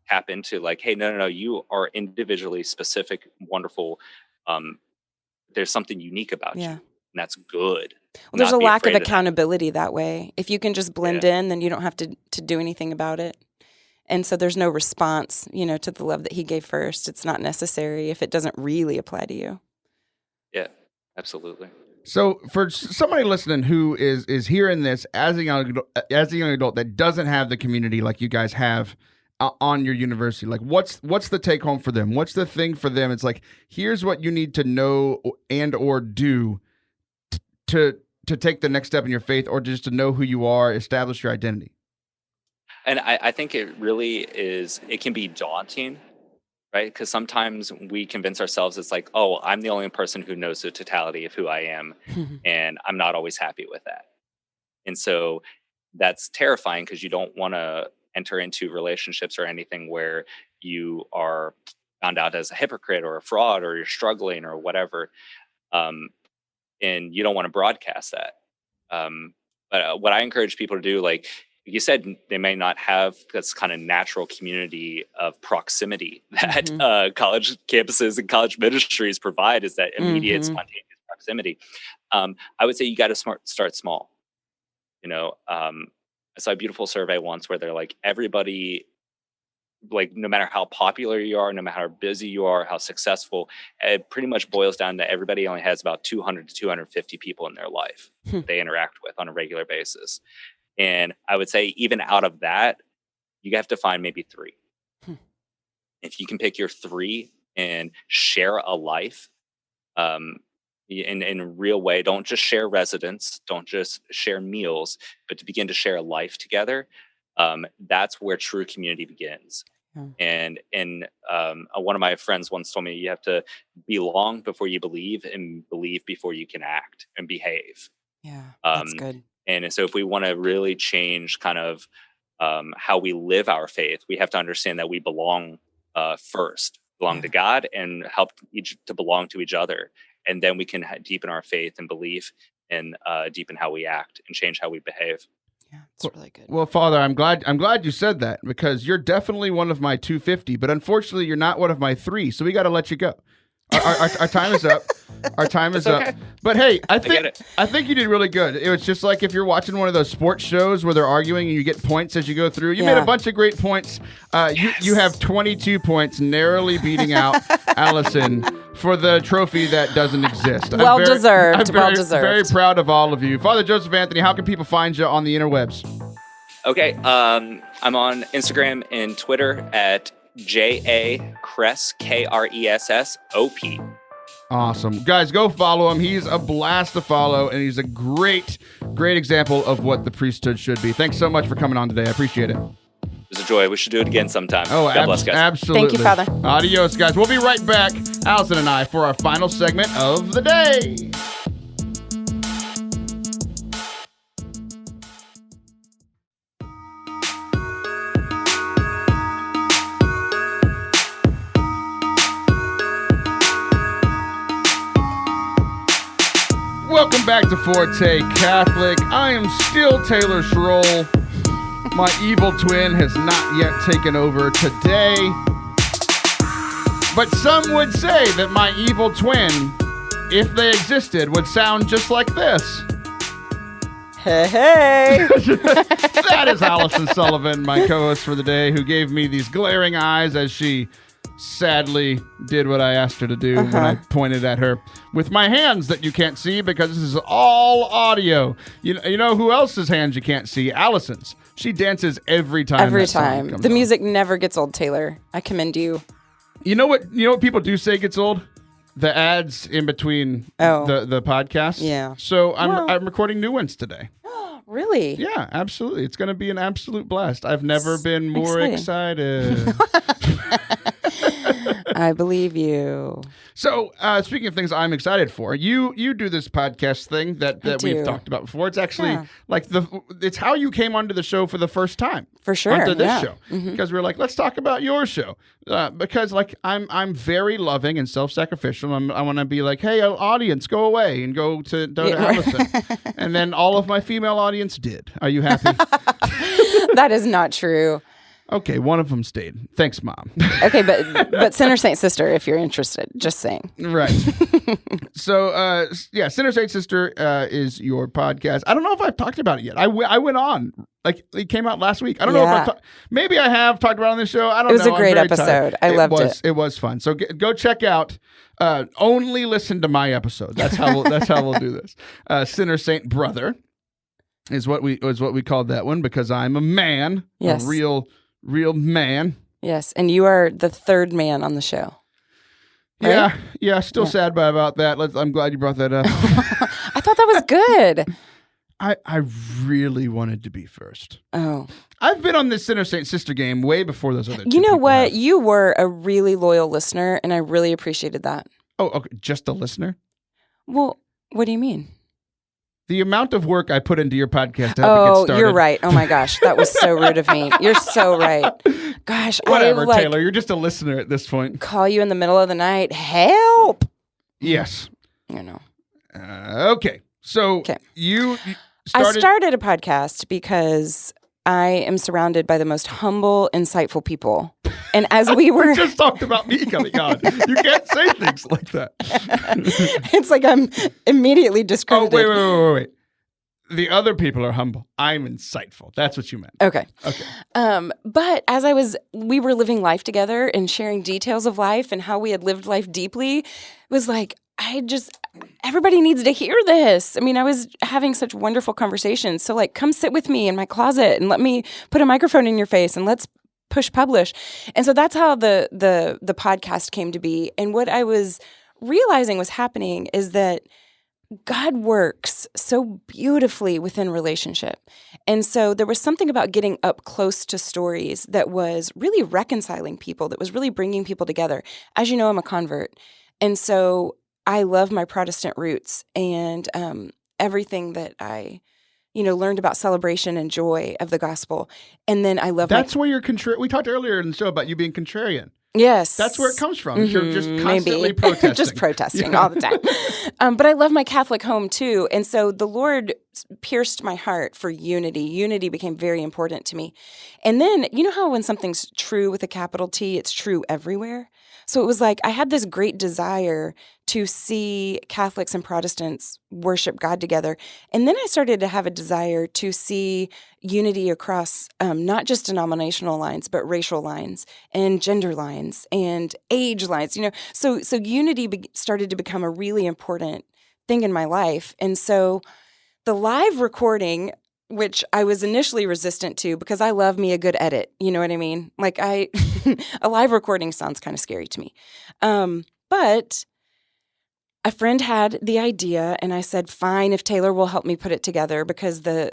tap into like, hey, no, you are individually specific, wonderful. There's something unique about you, and that's good. Well, there's Not a be lack of afraid that. accountability that way. If you can just blend in, then you don't have to do anything about it. And so there's no response, to the love that he gave first. It's not necessary if it doesn't really apply to you. Yeah, absolutely. So for somebody listening who is hearing this as a young adult that doesn't have the community like you guys have on your university, like what's the take home for them? What's the thing for them? It's like, here's what you need to know and or do to take the next step in your faith, or just to know who you are, establish your identity. And I think it really is, it can be daunting, right? Because sometimes we convince ourselves it's like, oh, I'm the only person who knows the totality of who I am, and I'm not always happy with that. And so that's terrifying, because you don't want to enter into relationships or anything where you are found out as a hypocrite or a fraud, or you're struggling or whatever. And you don't want to broadcast that. But what I encourage people to do, like you said, they may not have this kind of natural community of proximity that college campuses and college ministries provide, is that immediate, spontaneous proximity. I would say you got to start small. I saw a beautiful survey once where they're like, everybody, like no matter how popular you are, no matter how busy you are, how successful, it pretty much boils down to everybody only has about 200 to 250 people in their life they interact with on a regular basis. And I would say even out of that, you have to find maybe 3. If you can pick your 3 and share a life in a real way, don't just share residence, don't just share meals, but to begin to share a life together, that's where true community begins. And one of my friends once told me, you have to belong before you believe, and believe before you can act and behave. Yeah, that's good. And so if we want to really change kind of how we live our faith, we have to understand that we belong first, belong to God, and help to belong to each other. And then we can deepen our faith and belief, and deepen how we act and change how we behave. Yeah, it's really good. Well, Father, I'm glad you said that, because you're definitely one of my 250, but unfortunately you're not one of my 3, so we got to let you go. Our time is up. Our time is up. But hey, I think you did really good. It was just like if you're watching one of those sports shows where they're arguing and you get points as you go through. You made a bunch of great points. You have 22 points, narrowly beating out Allison for the trophy that doesn't exist. Well deserved. Very proud of all of you. Father Joseph Anthony, how can people find you on the interwebs? Okay, I'm on Instagram and Twitter at Kress, KRESSOP. Awesome. Guys, go follow him. He's a blast to follow, and he's a great example of what the priesthood should be. Thanks so much for coming on today. I appreciate it. It was a joy. We should do it again sometime. Oh, God bless, guys. Absolutely. Thank you, Father. Adios, guys. We'll be right back, Allison and I, for our final segment of the day. Welcome back to Forte Catholic. I am still Taylor Schroll. My evil twin has not yet taken over today. But some would say that my evil twin, if they existed, would sound just like this. Hey. That is Allison Sullivan, my co-host for the day, who gave me these glaring eyes as she sadly did what I asked her to do when I pointed at her with my hands that you can't see, because this is all audio. You know who else's hands you can't see? Allison's. She dances every time. Every time. The music never gets old, Taylor. I commend you. You know what people do say gets old? The ads in between the podcast. Yeah. So I'm recording new ones today. Really? Yeah, absolutely. It's going to be an absolute blast. I've never been more excited. I believe you. So, speaking of things I'm excited for, you do this podcast thing that we've talked about before. It's actually it's how you came onto the show for the first time. For sure. Onto this show. Because we're like, let's talk about your show. Because like I'm very loving and self-sacrificial. I want to be like, hey, audience, go away and go to Allison. And then all of my female audience did. Are you happy? That is not true. Okay, one of them stayed. Thanks, Mom. Okay, but Sinner Saint Sister, if you're interested, just saying. Right. So, Sinner Saint Sister is your podcast. I don't know if I've talked about it yet. I went on. Like, it came out last week. I don't know if maybe I have talked about it on this show. I don't know. It was a great episode. I loved it. It was fun. So go check out. Only listen to my episode. That's how we'll do this. Sinner Saint Brother is what we called that one because I'm a man. Yes. A real man. Yes, and you are the third man on the show. Right? Yeah. Still sad about that. I'm glad you brought that up. I thought that was good. I really wanted to be first. Oh. I've been on this Sinner Saint Sister game way before those other two. You know what? Have. You were a really loyal listener, and I really appreciated that. Oh, okay. Just a listener? Well, what do you mean? The amount of work I put into your podcast to help it get started. You're right. Oh my gosh, that was so rude of me. You're so right. Gosh, whatever, Taylor. You're just a listener at this point. Call you in the middle of the night. Help. Yes. I know. Okay. So you started... I started a podcast because I am surrounded by the most humble, insightful people. And as we were... We just talked about me coming on. You can't say things like that. It's like I'm immediately discredited. Oh, wait. The other people are humble. I'm insightful. That's what you meant. Okay. But as we were living life together and sharing details of life and how we had lived life deeply, it was like, everybody needs to hear this. I mean, I was having such wonderful conversations. So like, come sit with me in my closet and let me put a microphone in your face and let's push publish. And so that's how the podcast came to be. And what I was realizing was happening is that God works so beautifully within relationship. And so there was something about getting up close to stories that was really reconciling people, that was really bringing people together. As you know, I'm a convert. And so I love my Protestant roots and everything that I learned about celebration and joy of the gospel. And then I love That's where you're we talked earlier in the show about you being contrarian. Yes. That's where it comes from. Mm-hmm. You're just constantly protesting. Just protesting all the time. But I love my Catholic home too. And so the Lord pierced my heart for unity. Unity became very important to me. And then, you know how when something's true with a capital T, it's true everywhere? So it was like I had this great desire to see Catholics and Protestants worship God together. And then I started to have a desire to see unity across not just denominational lines, but racial lines and gender lines and age lines. So unity started to become a really important thing in my life. And so the live recording, which I was initially resistant to because I love me a good edit. You know what I mean? Like a live recording sounds kind of scary to me. But a friend had the idea and I said, fine, if Taylor will help me put it together because the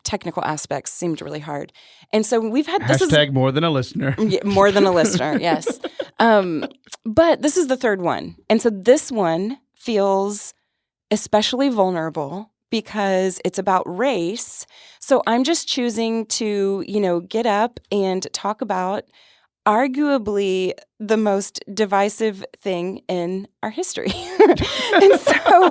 technical aspects seemed really hard. And so we've had # more than a listener. More than a listener, yes. But this is the third one. And so this one feels especially vulnerable because it's about race. So I'm just choosing to, get up and talk about arguably the most divisive thing in our history. And so,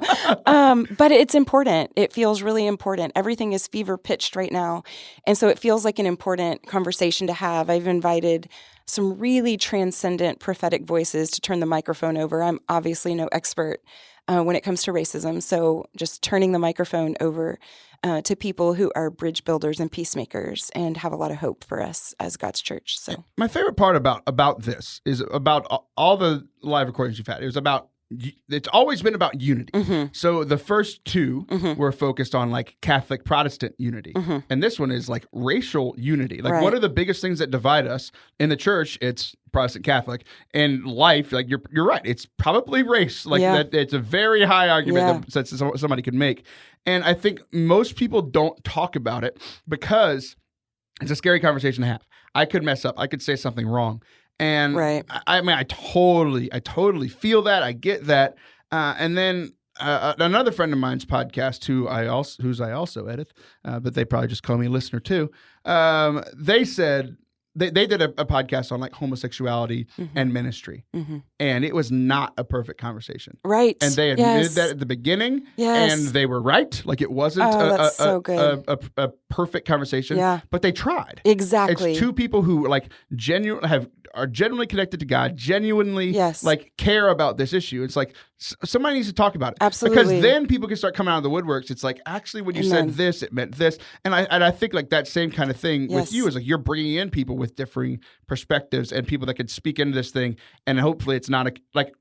but it's important. It feels really important. Everything is fever pitched right now. And so it feels like an important conversation to have. I've invited some really transcendent prophetic voices to turn the microphone over. I'm obviously no expert when it comes to racism. So just turning the microphone over to people who are bridge builders and peacemakers and have a lot of hope for us as God's church. So my favorite part about this is about all the live recordings you've had. It's always been about unity. Mm-hmm. So the first two were focused on like Catholic Protestant unity. Mm-hmm. And this one is like racial unity. Like what are the biggest things that divide us in the church? It's Protestant Catholic. And life, like you're right. It's probably race. Like that. It's a very high argument that somebody could make. And I think most people don't talk about it because it's a scary conversation to have. I could mess up. I could say something wrong. And I mean, I totally feel that. I get that. And then another friend of mine's podcast, whose I also edit, but they probably just call me a listener too. They said they did a podcast on like homosexuality and ministry, and it was not a perfect conversation. Right. And they admitted that at the beginning, and they were right. Like it wasn't a perfect conversation, but they tried. Exactly. It's two people who like are genuinely connected to God, genuinely like care about this issue. It's like somebody needs to talk about it. Absolutely. Because then people can start coming out of the woodworks. It's like, actually, when you said this, it meant this. And I think like that same kind of thing with you is like you're bringing in people with differing perspectives and people that could speak into this thing. And hopefully it's not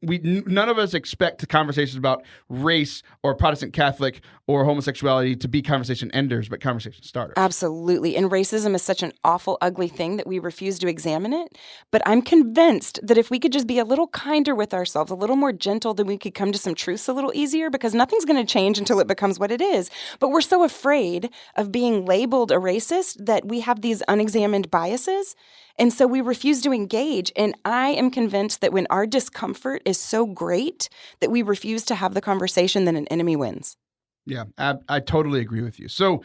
none of us expect the conversations about race or Protestant Catholic or homosexuality to be conversation enders, but conversation starters. Absolutely. And racism is such an awful, ugly thing that we refuse to examine it. But I'm convinced that if we could just be a little kinder with ourselves, a little more gentle, then we could come to some truths a little easier, because nothing's going to change until it becomes what it is. But we're so afraid of being labeled a racist that we have these unexamined biases. And so we refuse to engage. And I am convinced that when our discomfort is so great that we refuse to have the conversation, then an enemy wins. Yeah, I totally agree with you. So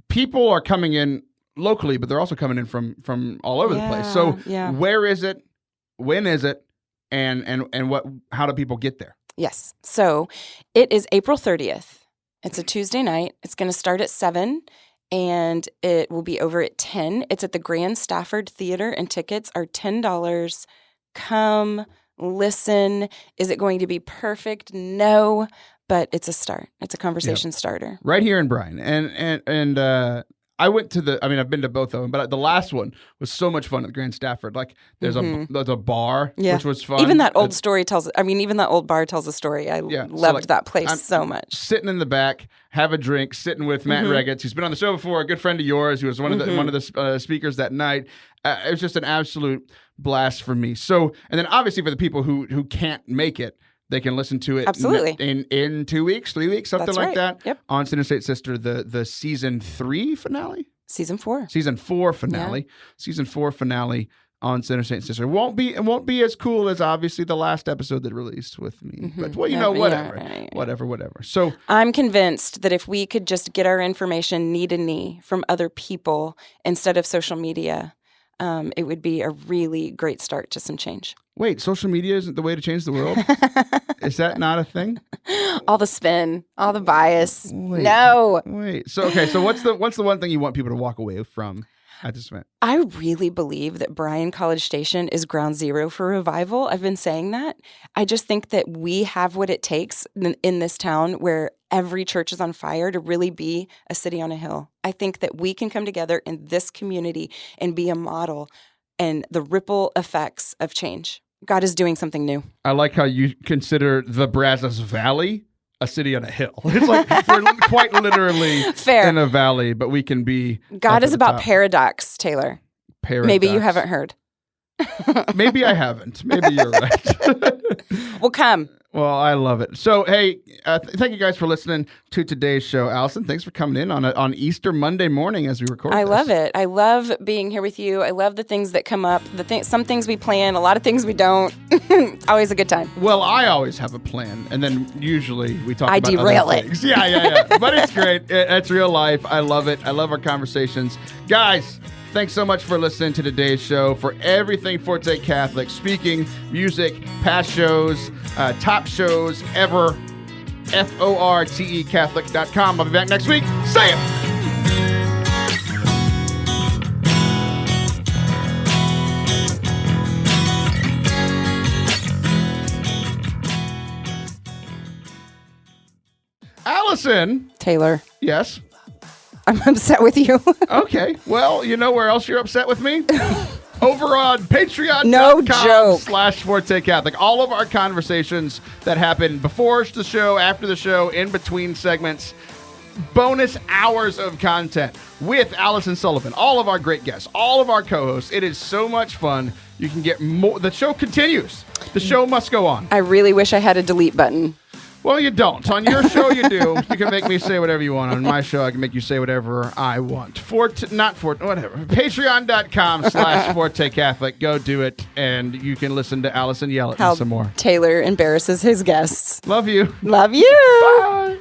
people are coming in locally, but they're also coming in from all over the place. So where is it? When is it? And how do people get there? Yes. So it is April 30th. It's a Tuesday night. It's going to start at 7 and it will be over at 10. It's at the Grand Stafford Theater and tickets are $10. Come, listen. Is it going to be perfect? No, but it's a start. It's a conversation starter. Right here in Bryan. And I went to I've been to both of them, but the last one was so much fun at the Grand Stafford. Like there's a bar, which was fun. Even that old even that old bar tells a story. I loved that place so much. Sitting in the back, have a drink, sitting with Matt Regetz, who's been on the show before, a good friend of yours, who was one of the speakers that night. It was just an absolute blast for me. So, and then obviously for the people who can't make it, they can listen to it in 2 weeks, 3 weeks, something like that. Yep. On Sin State Sister, the season 3 finale? Season 4. Season 4 finale. Yeah. Season 4 finale on Sin State Sister. It won't be as cool as obviously the last episode that released with me. But whatever. So I'm convinced that if we could just get our information knee to knee from other people instead of social media, it would be a really great start to some change. Wait, social media isn't the way to change the world? Is that not a thing? All the spin, all the bias. No. Wait. So what's the one thing you want people to walk away from at this event? I really believe that Bryan College Station is ground zero for revival. I've been saying that. I just think that we have what it takes in this town where every church is on fire to really be a city on a hill. I think that we can come together in this community and be a model and the ripple effects of change. God is doing something new. I like how you consider the Brazos Valley a city on a hill. It's like we're quite literally in a valley, but we can be. God is about paradox, Taylor. Paradox. Maybe you haven't heard. Maybe I haven't. Maybe you're right. Well, come. Well, I love it. So, hey, thank you guys for listening to today's show. Allison, thanks for coming in on Easter Monday morning as we record I love it. I love being here with you. I love the things that come up, some things we plan, a lot of things we don't. Always a good time. Well, I always have a plan, and then usually we talk about derail other things. Yeah. But it's great. It's real life. I love it. I love our conversations. Guys, thanks so much for listening to today's show. For everything Forte Catholic, speaking, music, past shows, top shows ever, ForteCatholic.com. I'll be back next week. Say it! Allison. Taylor. Yes? I'm upset with you. Okay. Well, you know where else you're upset with me? Over on Patreon.com/Forte Catholic. All of our conversations that happen before the show, after the show, in between segments, bonus hours of content with Allison Sullivan, all of our great guests, all of our co-hosts. It is so much fun. You can get more. The show continues. The show must go on. I really wish I had a delete button. Well, you don't. On your show, you do. You can make me say whatever you want. On my show, I can make you say whatever I want. Whatever. Patreon.com/Forte Catholic. Go do it, and you can listen to Allison yell at me some more. Taylor embarrasses his guests. Love you. Love you. Bye.